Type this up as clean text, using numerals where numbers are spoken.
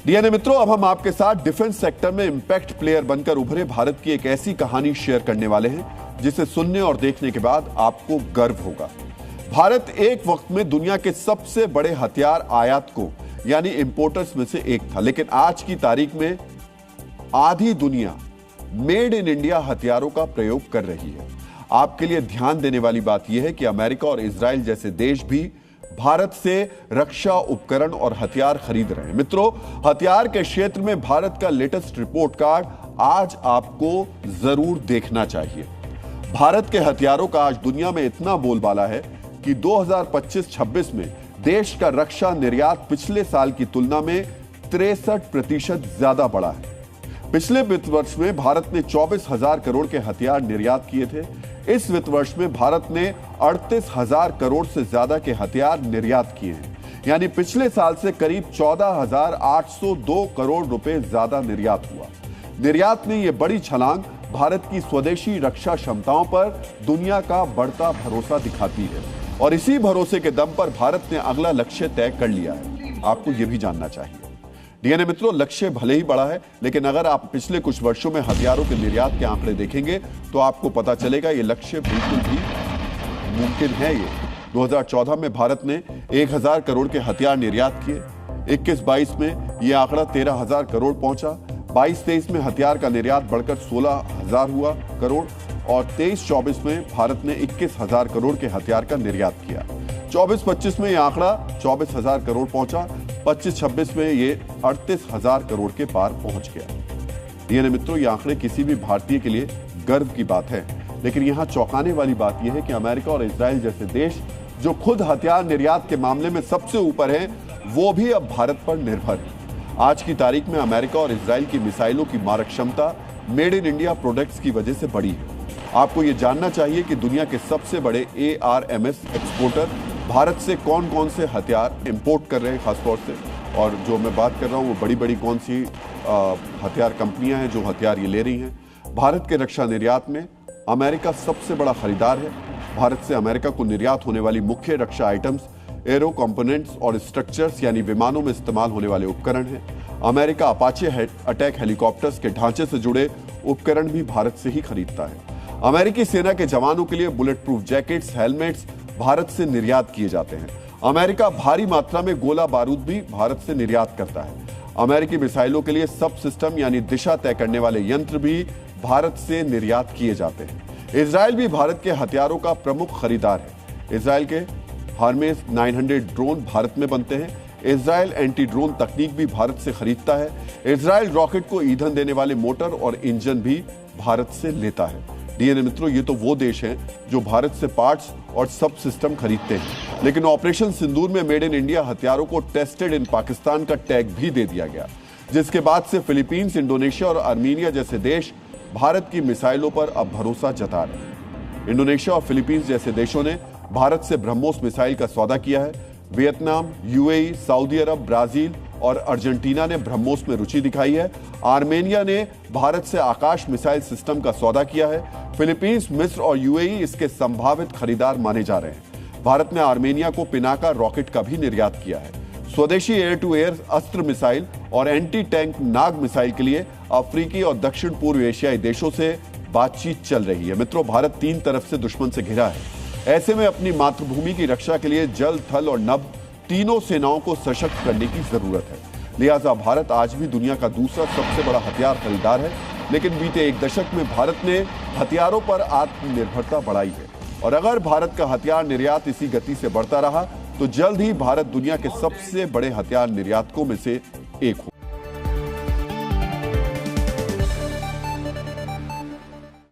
DNA मित्रों, अब हम आपके साथ डिफेंस सेक्टर में इंपैक्ट प्लेयर बनकर उभरे भारत की एक ऐसी कहानी शेयर करने वाले हैं जिसे सुनने और देखने के बाद आपको गर्व होगा। भारत एक वक्त में दुनिया के सबसे बड़े हथियार आयात को यानी इंपोर्टर्स में से एक था, लेकिन आज की तारीख में आधी दुनिया मेड इन इंडिया हथियारों का प्रयोग कर रही है। आपके लिए ध्यान देने वाली बात यह है कि अमेरिका और इजराइल जैसे देश भी भारत से रक्षा उपकरण और हथियार खरीद रहे हैं। मित्रों, हथियार के क्षेत्र में भारत का लेटेस्ट रिपोर्ट कार्ड आज आपको जरूर देखना चाहिए। भारत के हथियारों का आज दुनिया में इतना बोलबाला है कि 2025-26 में देश का रक्षा निर्यात पिछले साल की तुलना में 63% ज्यादा बढ़ा है। पिछले वित्त वर्ष में भारत ने 24,000 करोड़ के हथियार निर्यात किए थे। इस वित्त वर्ष में भारत ने 38,000 करोड़ से ज्यादा के हथियार निर्यात किए हैं, यानी पिछले साल से करीब 14,802 करोड़ रुपए ज्यादा निर्यात हुआ। निर्यात में यह बड़ी छलांग भारत की स्वदेशी रक्षा क्षमताओं पर दुनिया का बढ़ता भरोसा दिखाती है और इसी भरोसे के दम पर भारत ने अगला लक्ष्य तय कर लिया है। आपको यह भी जानना चाहिए। डीएनए मित्रों, लक्ष्य भले ही बड़ा है, लेकिन अगर आप पिछले कुछ वर्षों में हथियारों के निर्यात के आंकड़े देखेंगे तो आपको पता चलेगा ये लक्ष्य बिल्कुल भी मुमकिन है। ये 2014 में भारत ने 1,000 करोड़ के हथियार निर्यात किए। 21-22 में यह आंकड़ा 13,000 करोड़ पहुंचा। 22-23 में हथियार का निर्यात बढ़कर 16,000 हुआ करोड़ और 23-24 में भारत ने 21,000 करोड़ के हथियार का निर्यात किया। 24-25 में यह आंकड़ा 24,000 करोड़ पहुंचा। 25-26 में ये 38,000 करोड़ के पार पहुंच गया। डीएनए मित्रों, ये आंकड़े किसी भी भारतीय के लिए गर्व की बात है, लेकिन यहां चौंकाने वाली बात यह है कि अमेरिका और इजराइल जैसे देश जो खुद हथियार निर्यात के मामले में सबसे ऊपर है, वो भी अब भारत पर निर्भर है। आज की तारीख में अमेरिका और इजराइल की मिसाइलों की मारक क्षमता मेड इन इंडिया प्रोडक्ट्स की वजह से बढ़ी है। आपको यह जानना चाहिए कि दुनिया के सबसे बड़े ARMS एक्सपोर्टर भारत से कौन कौन से हथियार इंपोर्ट कर रहे हैं खासतौर से, और जो मैं बात कर रहा हूं वो बड़ी बड़ी कौन सी हथियार कंपनियां हैं जो हथियार ये ले रही हैं। भारत के रक्षा निर्यात में अमेरिका सबसे बड़ा खरीदार है। भारत से अमेरिका को निर्यात होने वाली मुख्य रक्षा आइटम्स एरो कंपोनेंट्स और स्ट्रक्चर्स यानी विमानों में इस्तेमाल होने वाले उपकरण हैं। अमेरिका अपाचे अटैक हेलीकॉप्टर्स के ढांचे से जुड़े उपकरण भी भारत से ही खरीदता है। अमेरिकी सेना के जवानों के लिए bullet proof jackets, helmets Bharat से निर्यात किए जाते हैं। अमेरिका भारी मात्रा में गोला बारूद भी भारत से निर्यात करता है। अमेरिकी मिसाइलों के लिए सब सिस्टम यानी दिशा तय करने वाले यंत्र भी भारत से निर्यात किए जाते हैं। इजराइल भी भारत के हथियारों का प्रमुख खरीदार है। इजराइल के हार्मेस 900 ड्रोन भारत में बनते हैं। इजराइल एंटी ड्रोन तकनीक भी भारत से खरीदता है। इजराइल रॉकेट को ईंधन देने वाले मोटर और इंजन भी भारत से लेता है। डीएनए मित्रों, ये तो वो देश हैं जो भारत से पार्ट्स और सब सिस्टम खरीदते हैं, लेकिन ऑपरेशन सिंदूर में मेड इन इंडिया हथियारों को टेस्टेड इन पाकिस्तान का टैग भी दे दिया गया, जिसके बाद से फिलीपींस, इंडोनेशिया और आर्मीनिया जैसे देश भारत की मिसाइलों पर अब भरोसा जता रहे हैं। इंडोनेशिया और फिलीपींस जैसे देशों ने भारत से ब्रह्मोस मिसाइल का सौदा किया है। वियतनाम, यूएई, सऊदी अरब, ब्राजील और अर्जेंटीना ने ब्रह्मोस में रुचि दिखाई है। आर्मेनिया ने भारत से आकाश मिसाइल सिस्टम का सौदा किया है। फिलीपींस, मिस्र और यूएई इसके संभावित खरीदार माने जा रहे हैं। भारत ने आर्मेनिया को पिनाका रॉकेट का भी निर्यात किया है। स्वदेशी एयर टू एयर अस्त्र मिसाइल और एंटी टैंक नाग मिसाइल के लिए अफ्रीकी और दक्षिण पूर्व एशियाई देशों से बातचीत चल रही है। मित्रों, भारत 3 तरफ से दुश्मन से घिरा है। ऐसे में अपनी मातृभूमि की रक्षा के लिए जल, थल और नभ तीनों सेनाओं को सशक्त करने की जरूरत है। लिहाजा भारत आज भी दुनिया का दूसरा सबसे बड़ा हथियार खरीदार है, लेकिन बीते एक दशक में भारत ने हथियारों पर आत्मनिर्भरता बढ़ाई है और अगर भारत का हथियार निर्यात इसी गति से बढ़ता रहा तो जल्द ही भारत दुनिया के सबसे बड़े हथियार निर्यातकों में से एक होगा।